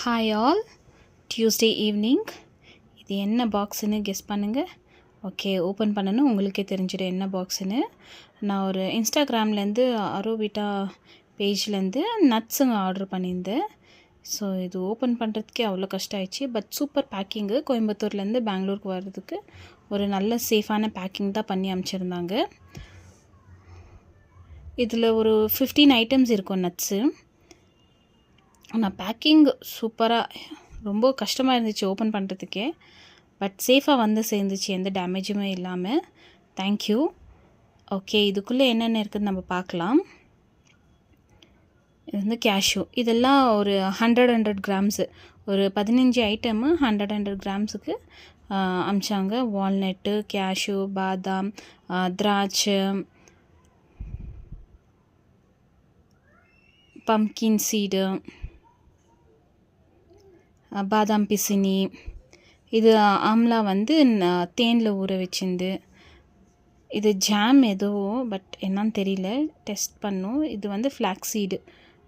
Hi all, Tuesday evening. இது என்ன பாக்ஸுன்னு guess பண்ணுங்கள். ஓகே, ஓப்பன் பண்ணணும், உங்களுக்கே தெரிஞ்சிடும் என்ன பாக்ஸுன்னு. நான் ஒரு இன்ஸ்டாகிராம்லேருந்து அரோவிட்டா பேஜ்லேருந்து நட்ஸுங்க ஆர்டர் பண்ணியிருந்தேன். ஸோ இது ஓப்பன் பண்ணுறதுக்கே அவ்வளோ கஷ்டம் ஆயிடுச்சு. But super packing. கோயம்புத்தூர்லேருந்து பெங்களூருக்கு வர்றதுக்கு ஒரு நல்ல சேஃபான பேக்கிங் தான் பண்ணி அனுப்பிச்சிருந்தாங்க. இதில் ஒரு 15 ஐட்டம்ஸ் இருக்கும் நட்ஸு. ஆனால் பேக்கிங் சூப்பராக, ரொம்ப கஷ்டமாக இருந்துச்சு ஓப்பன் பண்ணுறதுக்கே. பட் சேஃபாக வந்து சேர்ந்துச்சு, எந்த டேமேஜுமே இல்லாமல். தேங்க்யூ. ஓகே, இதுக்குள்ளே என்னென்ன இருக்குதுன்னு நம்ம பார்க்கலாம். இது வந்து கேஷ்யூ. இதெல்லாம் ஒரு 100 கிராம்ஸு, ஒரு 15 ஐட்டமு 100 கிராம்ஸுக்கு அமிச்சாங்க. வால்நட்டு, கேஷ்யூ, பாதாம், திராட்சை, பம்கின் சீடு, பாதாம் பிசினி. இது ஆம்லா வந்து தேனில் ஊற வச்சிருந்து. இது ஜாம் ஏதோ, பட் என்னன்னு தெரியல, டெஸ்ட் பண்ணும். இது வந்து ஃப்ளாக்ஸீடு.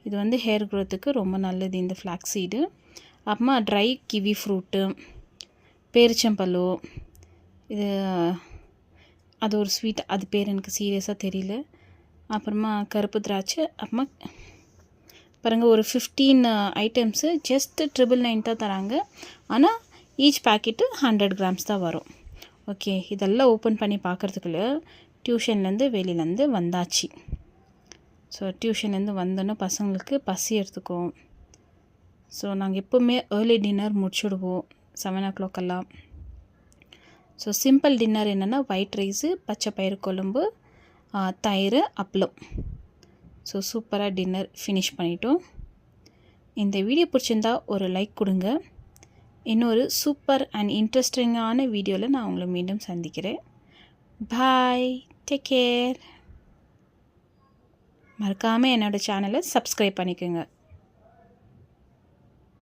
இது வந்து ஹேர் க்ரோத்துக்கு ரொம்ப நல்லது இந்த ஃப்ளாக்ஸீடு. அப்புறமா ட்ரை கிவி ஃப்ரூட்டு, பேரிச்சம்பழம். இது அது ஒரு ஸ்வீட், அது பேர் எனக்கு சீரியஸாக தெரியல. அப்புறமா கருப்பு திராட்சை. அப்புறமா பாருங்கள், ஒரு 15 ஐட்டம்ஸு ஜஸ்ட் 999 தான் தராங்க. ஆனால் ஈச் பேக்கெட்டு 100 கிராம்ஸ் தான் வரும். ஓகே, இதெல்லாம் ஓப்பன் பண்ணி பார்க்குறதுக்குள்ள டியூஷன்லேருந்து வெளியிலேருந்து வந்தாச்சு. ஸோ டியூஷன்லேருந்து வந்தோன்னே பசங்களுக்கு பசி எடுத்துக்கும். ஸோ நாங்கள் எப்போவுமே ஏர்லி டின்னர் முடிச்சுடுவோம் 7 o'clock எல்லாம். ஸோ சிம்பிள் டின்னர் என்னென்னா ஒயிட் ரைஸு, பச்சை பயிறு குழம்பு, தயிர், அப்பளம். ஸோ சூப்பராக டின்னர் ஃபினிஷ் பண்ணிட்டோம். இந்த வீடியோ பிடிச்சிருந்தா ஒரு லைக் கொடுங்க. இன்னொரு சூப்பர் அண்ட் இன்ட்ரெஸ்டிங்கான வீடியோவில் நான் உங்களை மீண்டும் சந்திக்கிறேன். பாய், டேக் கேர். மறக்காமல் என்னோடய சேனலை சப்ஸ்கிரைப் பண்ணிக்கோங்க.